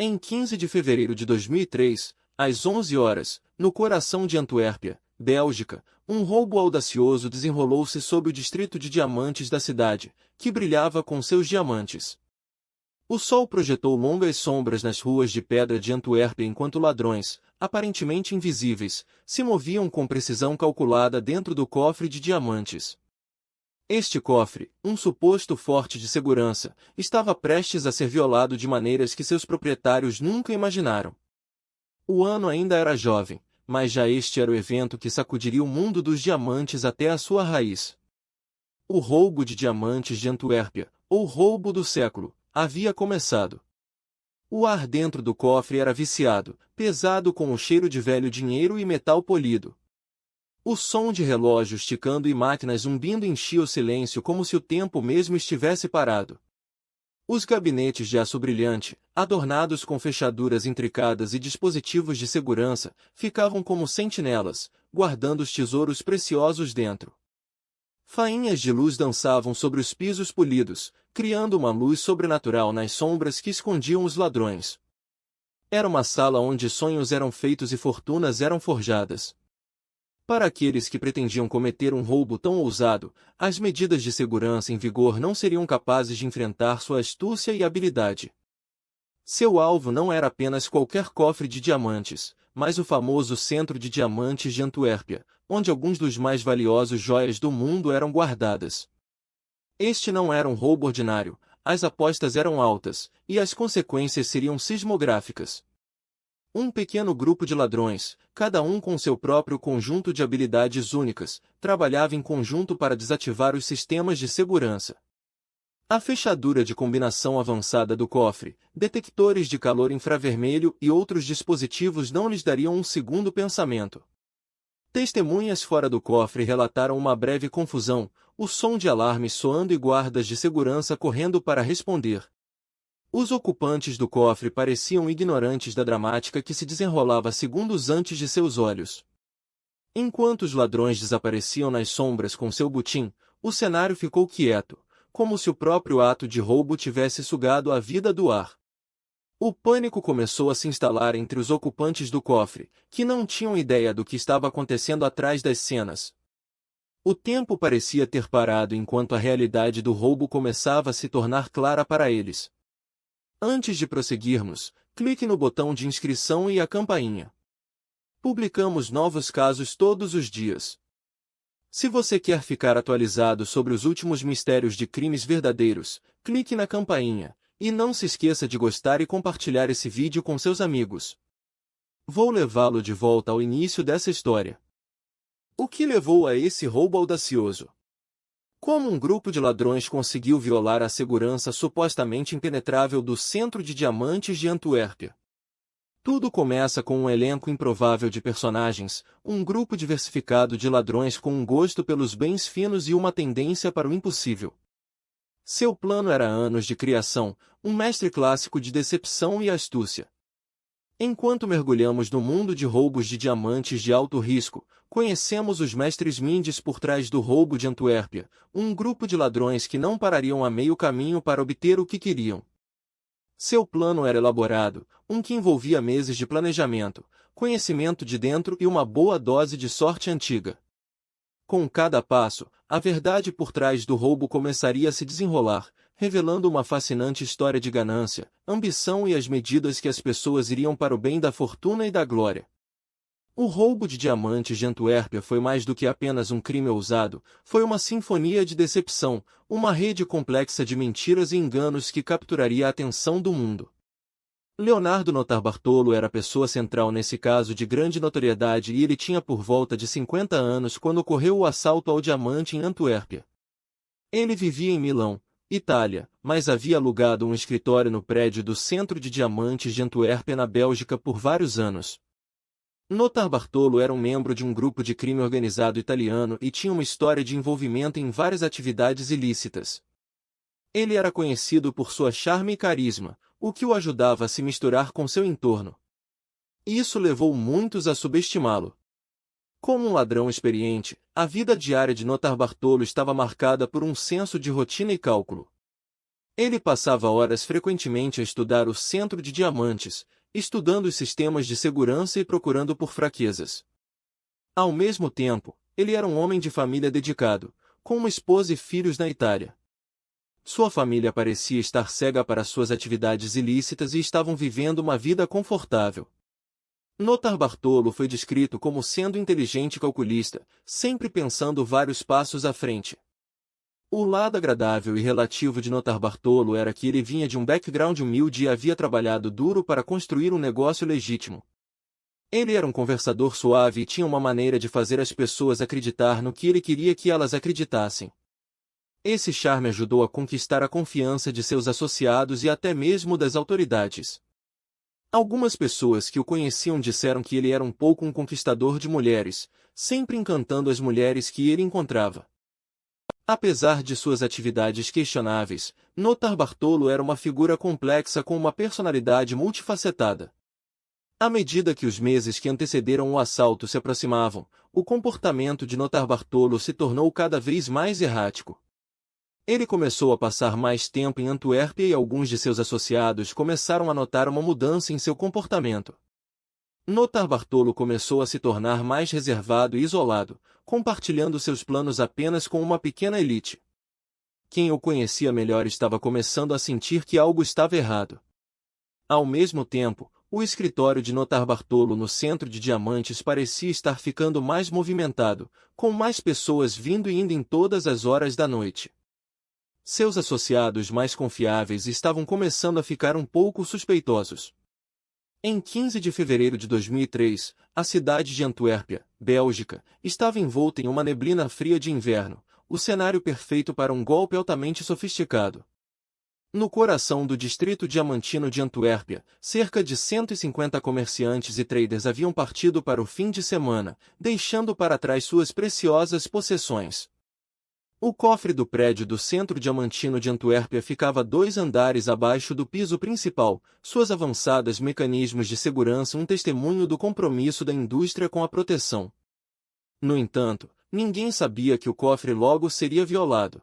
Em 15 de fevereiro de 2003, às 11 horas, no coração de Antuérpia, Bélgica, um roubo audacioso desenrolou-se sob o distrito de diamantes da cidade, que brilhava com seus diamantes. O sol projetou longas sombras nas ruas de pedra de Antuérpia enquanto ladrões, aparentemente invisíveis, se moviam com precisão calculada dentro do cofre de diamantes. Este cofre, um suposto forte de segurança, estava prestes a ser violado de maneiras que seus proprietários nunca imaginaram. O ano ainda era jovem, mas já este era o evento que sacudiria o mundo dos diamantes até a sua raiz. O roubo de diamantes de Antuérpia, ou roubo do século, havia começado. O ar dentro do cofre era viciado, pesado com o cheiro de velho dinheiro e metal polido. O som de relógios ticando e máquinas zumbindo enchia o silêncio como se o tempo mesmo estivesse parado. Os gabinetes de aço brilhante, adornados com fechaduras intricadas e dispositivos de segurança, ficavam como sentinelas, guardando os tesouros preciosos dentro. Fainhas de luz dançavam sobre os pisos polidos, criando uma luz sobrenatural nas sombras que escondiam os ladrões. Era uma sala onde sonhos eram feitos e fortunas eram forjadas. Para aqueles que pretendiam cometer um roubo tão ousado, as medidas de segurança em vigor não seriam capazes de enfrentar sua astúcia e habilidade. Seu alvo não era apenas qualquer cofre de diamantes, mas o famoso Centro de Diamantes de Antuérpia, onde alguns dos mais valiosos joias do mundo eram guardadas. Este não era um roubo ordinário, as apostas eram altas, e as consequências seriam sismográficas. Um pequeno grupo de ladrões, cada um com seu próprio conjunto de habilidades únicas, trabalhava em conjunto para desativar os sistemas de segurança. A fechadura de combinação avançada do cofre, detectores de calor infravermelho e outros dispositivos não lhes dariam um segundo pensamento. Testemunhas fora do cofre relataram uma breve confusão, o som de alarmes soando e guardas de segurança correndo para responder. Os ocupantes do cofre pareciam ignorantes da dramática que se desenrolava segundos antes de seus olhos. Enquanto os ladrões desapareciam nas sombras com seu butim, o cenário ficou quieto, como se o próprio ato de roubo tivesse sugado a vida do ar. O pânico começou a se instalar entre os ocupantes do cofre, que não tinham ideia do que estava acontecendo atrás das cenas. O tempo parecia ter parado enquanto a realidade do roubo começava a se tornar clara para eles. Antes de prosseguirmos, clique no botão de inscrição e a campainha. Publicamos novos casos todos os dias. Se você quer ficar atualizado sobre os últimos mistérios de crimes verdadeiros, clique na campainha, e não se esqueça de gostar e compartilhar esse vídeo com seus amigos. Vou levá-lo de volta ao início dessa história. O que levou a esse roubo audacioso? Como um grupo de ladrões conseguiu violar a segurança supostamente impenetrável do Centro de Diamantes de Antuérpia? Tudo começa com um elenco improvável de personagens, um grupo diversificado de ladrões com um gosto pelos bens finos e uma tendência para o impossível. Seu plano era anos de criação, um mestre clássico de decepção e astúcia. Enquanto mergulhamos no mundo de roubos de diamantes de alto risco, conhecemos os mestres Mindes por trás do roubo de Antuérpia, um grupo de ladrões que não parariam a meio caminho para obter o que queriam. Seu plano era elaborado, um que envolvia meses de planejamento, conhecimento de dentro e uma boa dose de sorte antiga. Com cada passo, a verdade por trás do roubo começaria a se desenrolar, revelando uma fascinante história de ganância, ambição e as medidas que as pessoas iriam para o bem da fortuna e da glória. O roubo de diamantes de Antuérpia foi mais do que apenas um crime ousado, foi uma sinfonia de decepção, uma rede complexa de mentiras e enganos que capturaria a atenção do mundo. Leonardo Notarbartolo era a pessoa central nesse caso de grande notoriedade e ele tinha por volta de 50 anos quando ocorreu o assalto ao diamante em Antuérpia. Ele vivia em Milão, Itália, mas havia alugado um escritório no prédio do Centro de Diamantes de Antuérpia na Bélgica por vários anos. Notarbartolo era um membro de um grupo de crime organizado italiano e tinha uma história de envolvimento em várias atividades ilícitas. Ele era conhecido por sua charme e carisma, o que o ajudava a se misturar com seu entorno. Isso levou muitos a subestimá-lo. Como um ladrão experiente, a vida diária de Notarbartolo estava marcada por um senso de rotina e cálculo. Ele passava horas frequentemente a estudar o centro de diamantes, estudando os sistemas de segurança e procurando por fraquezas. Ao mesmo tempo, ele era um homem de família dedicado, com uma esposa e filhos na Itália. Sua família parecia estar cega para suas atividades ilícitas e estavam vivendo uma vida confortável. Notarbartolo foi descrito como sendo inteligente e calculista, sempre pensando vários passos à frente. O lado agradável e relativo de Notarbartolo era que ele vinha de um background humilde e havia trabalhado duro para construir um negócio legítimo. Ele era um conversador suave e tinha uma maneira de fazer as pessoas acreditar no que ele queria que elas acreditassem. Esse charme ajudou a conquistar a confiança de seus associados e até mesmo das autoridades. Algumas pessoas que o conheciam disseram que ele era um pouco um conquistador de mulheres, sempre encantando as mulheres que ele encontrava. Apesar de suas atividades questionáveis, Notarbartolo era uma figura complexa com uma personalidade multifacetada. À medida que os meses que antecederam o assalto se aproximavam, o comportamento de Notarbartolo se tornou cada vez mais errático. Ele começou a passar mais tempo em Antuérpia e alguns de seus associados começaram a notar uma mudança em seu comportamento. Notarbartolo começou a se tornar mais reservado e isolado, compartilhando seus planos apenas com uma pequena elite. Quem o conhecia melhor estava começando a sentir que algo estava errado. Ao mesmo tempo, o escritório de Notarbartolo no centro de Diamantes parecia estar ficando mais movimentado, com mais pessoas vindo e indo em todas as horas da noite. Seus associados mais confiáveis estavam começando a ficar um pouco suspeitosos. Em 15 de fevereiro de 2003, a cidade de Antuérpia, Bélgica, estava envolta em uma neblina fria de inverno, o cenário perfeito para um golpe altamente sofisticado. No coração do distrito diamantino de Antuérpia, cerca de 150 comerciantes e traders haviam partido para o fim de semana, deixando para trás suas preciosas possessões. O cofre do prédio do Centro Diamantino de Antuérpia ficava 2 andares abaixo do piso principal, suas avançadas mecanismos de segurança um testemunho do compromisso da indústria com a proteção. No entanto, ninguém sabia que o cofre logo seria violado.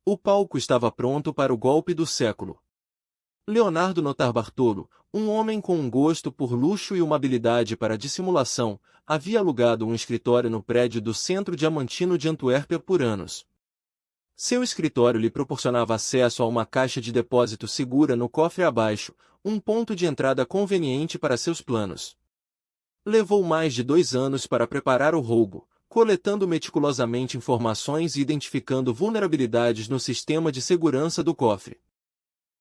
O palco estava pronto para o golpe do século. Leonardo Notarbartolo, um homem com um gosto por luxo e uma habilidade para dissimulação, havia alugado um escritório no prédio do Centro Diamantino de Antuérpia por anos. Seu escritório lhe proporcionava acesso a uma caixa de depósito segura no cofre abaixo, um ponto de entrada conveniente para seus planos. Levou mais de 2 anos para preparar o roubo, coletando meticulosamente informações e identificando vulnerabilidades no sistema de segurança do cofre.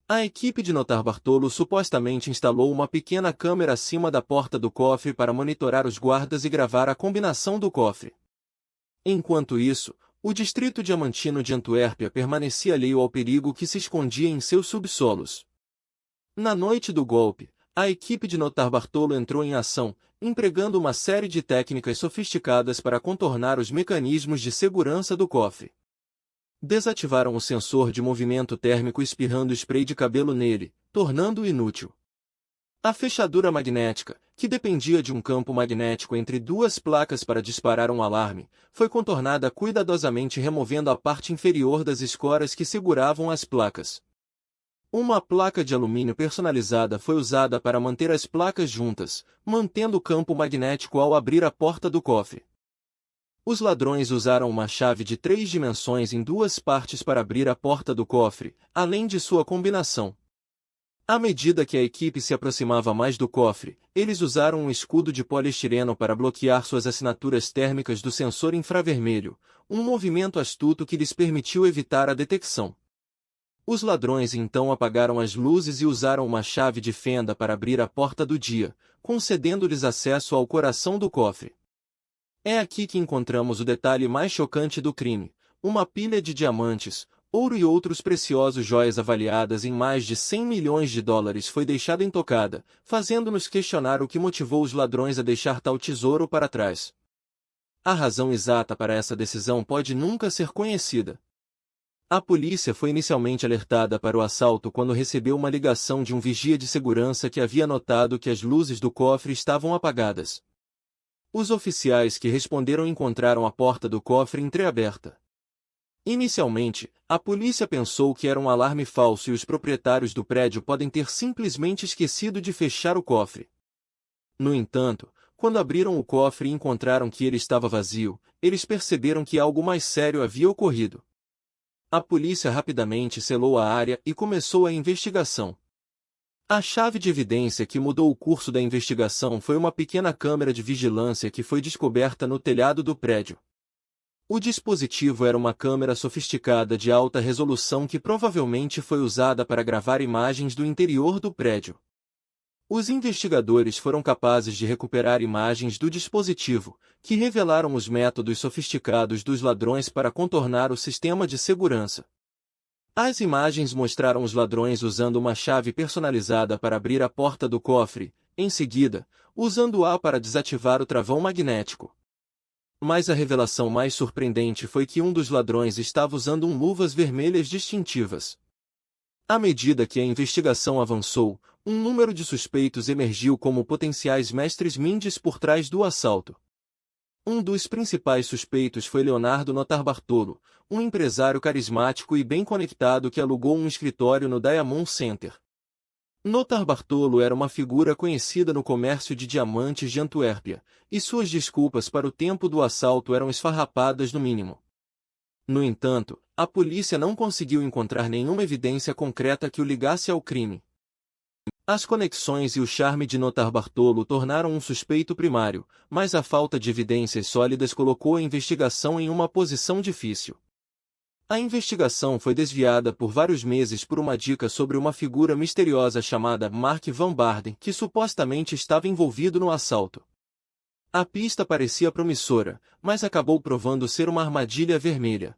A equipe de Notarbartolo supostamente instalou uma pequena câmera acima da porta do cofre para monitorar os guardas e gravar a combinação do cofre. Enquanto isso, o distrito diamantino de Antuérpia permanecia alheio ao perigo que se escondia em seus subsolos. Na noite do golpe, a equipe de Notarbartolo entrou em ação, empregando uma série de técnicas sofisticadas para contornar os mecanismos de segurança do cofre. Desativaram o sensor de movimento térmico espirrando spray de cabelo nele, tornando-o inútil. A fechadura magnética, que dependia de um campo magnético entre 2 placas para disparar um alarme, foi contornada cuidadosamente removendo a parte inferior das escoras que seguravam as placas. Uma placa de alumínio personalizada foi usada para manter as placas juntas, mantendo o campo magnético ao abrir a porta do cofre. Os ladrões usaram uma chave de 3 dimensões em 2 partes para abrir a porta do cofre, além de sua combinação. À medida que a equipe se aproximava mais do cofre, eles usaram um escudo de poliestireno para bloquear suas assinaturas térmicas do sensor infravermelho, um movimento astuto que lhes permitiu evitar a detecção. Os ladrões então apagaram as luzes e usaram uma chave de fenda para abrir a porta do dia, concedendo-lhes acesso ao coração do cofre. É aqui que encontramos o detalhe mais chocante do crime: uma pilha de diamantes, ouro e outros preciosos joias avaliadas em mais de 100 milhões de dólares foi deixada intocada, fazendo-nos questionar o que motivou os ladrões a deixar tal tesouro para trás. A razão exata para essa decisão pode nunca ser conhecida. A polícia foi inicialmente alertada para o assalto quando recebeu uma ligação de um vigia de segurança que havia notado que as luzes do cofre estavam apagadas. Os oficiais que responderam encontraram a porta do cofre entreaberta. Inicialmente, a polícia pensou que era um alarme falso e os proprietários do prédio podem ter simplesmente esquecido de fechar o cofre. No entanto, quando abriram o cofre e encontraram que ele estava vazio, eles perceberam que algo mais sério havia ocorrido. A polícia rapidamente selou a área e começou a investigação. A chave de evidência que mudou o curso da investigação foi uma pequena câmera de vigilância que foi descoberta no telhado do prédio. O dispositivo era uma câmera sofisticada de alta resolução que provavelmente foi usada para gravar imagens do interior do prédio. Os investigadores foram capazes de recuperar imagens do dispositivo, que revelaram os métodos sofisticados dos ladrões para contornar o sistema de segurança. As imagens mostraram os ladrões usando uma chave personalizada para abrir a porta do cofre, em seguida, usando-a para desativar o travão magnético. Mas a revelação mais surpreendente foi que um dos ladrões estava usando luvas vermelhas distintivas. À medida que a investigação avançou, um número de suspeitos emergiu como potenciais mestres Mindis por trás do assalto. Um dos principais suspeitos foi Leonardo Notarbartolo, um empresário carismático e bem conectado que alugou um escritório no Diamond Center. Notarbartolo era uma figura conhecida no comércio de diamantes de Antuérpia, e suas desculpas para o tempo do assalto eram esfarrapadas no mínimo. No entanto, a polícia não conseguiu encontrar nenhuma evidência concreta que o ligasse ao crime. As conexões e o charme de Notarbartolo tornaram um suspeito primário, mas a falta de evidências sólidas colocou a investigação em uma posição difícil. A investigação foi desviada por vários meses por uma dica sobre uma figura misteriosa chamada Mark Van Baarden, que supostamente estava envolvido no assalto. A pista parecia promissora, mas acabou provando ser uma armadilha vermelha.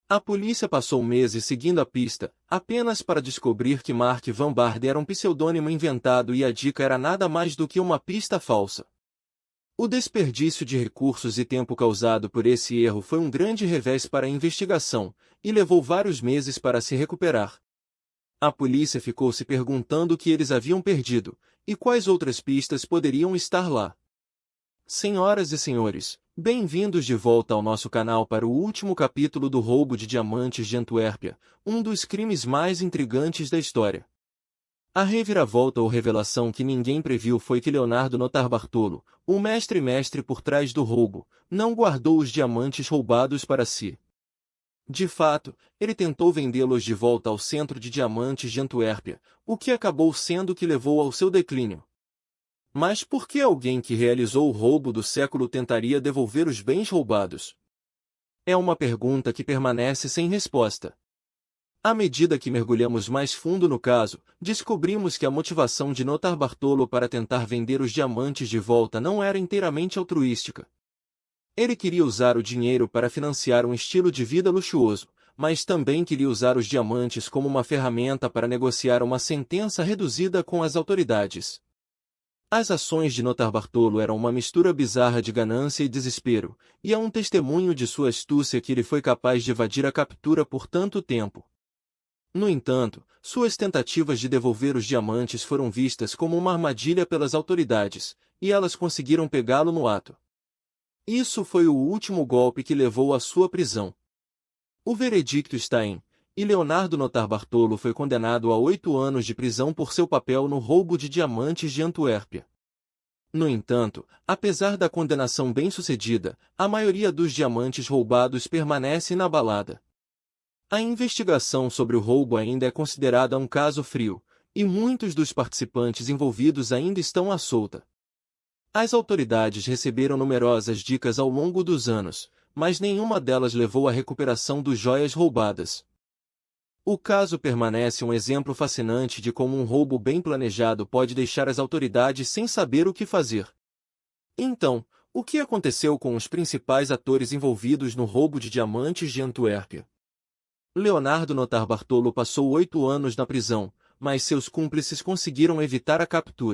A polícia passou meses seguindo a pista, apenas para descobrir que Mark Van Baarden era um pseudônimo inventado e a dica era nada mais do que uma pista falsa. O desperdício de recursos e tempo causado por esse erro foi um grande revés para a investigação, e levou vários meses para se recuperar. A polícia ficou se perguntando o que eles haviam perdido, e quais outras pistas poderiam estar lá. Senhoras e senhores, bem-vindos de volta ao nosso canal para o último capítulo do roubo de diamantes de Antuérpia, um dos crimes mais intrigantes da história. A reviravolta ou revelação que ninguém previu foi que Leonardo Notarbartolo, o mestre por trás do roubo, não guardou os diamantes roubados para si. De fato, ele tentou vendê-los de volta ao Centro de Diamantes de Antuérpia, o que acabou sendo o que levou ao seu declínio. Mas por que alguém que realizou o roubo do século tentaria devolver os bens roubados? É uma pergunta que permanece sem resposta. À medida que mergulhamos mais fundo no caso, descobrimos que a motivação de Notarbartolo para tentar vender os diamantes de volta não era inteiramente altruística. Ele queria usar o dinheiro para financiar um estilo de vida luxuoso, mas também queria usar os diamantes como uma ferramenta para negociar uma sentença reduzida com as autoridades. As ações de Notarbartolo eram uma mistura bizarra de ganância e desespero, e é um testemunho de sua astúcia que ele foi capaz de evadir a captura por tanto tempo. No entanto, suas tentativas de devolver os diamantes foram vistas como uma armadilha pelas autoridades, e elas conseguiram pegá-lo no ato. Isso foi o último golpe que levou à sua prisão. O veredicto está em, e Leonardo Notarbartolo foi condenado a 8 anos de prisão por seu papel no roubo de diamantes de Antuérpia. No entanto, apesar da condenação bem-sucedida, a maioria dos diamantes roubados permanece inabalada. A investigação sobre o roubo ainda é considerada um caso frio, e muitos dos participantes envolvidos ainda estão à solta. As autoridades receberam numerosas dicas ao longo dos anos, mas nenhuma delas levou à recuperação dos joias roubadas. O caso permanece um exemplo fascinante de como um roubo bem planejado pode deixar as autoridades sem saber o que fazer. Então, o que aconteceu com os principais atores envolvidos no roubo de diamantes de Antuérpia? Leonardo Notarbartolo passou 8 anos na prisão, mas seus cúmplices conseguiram evitar a captura.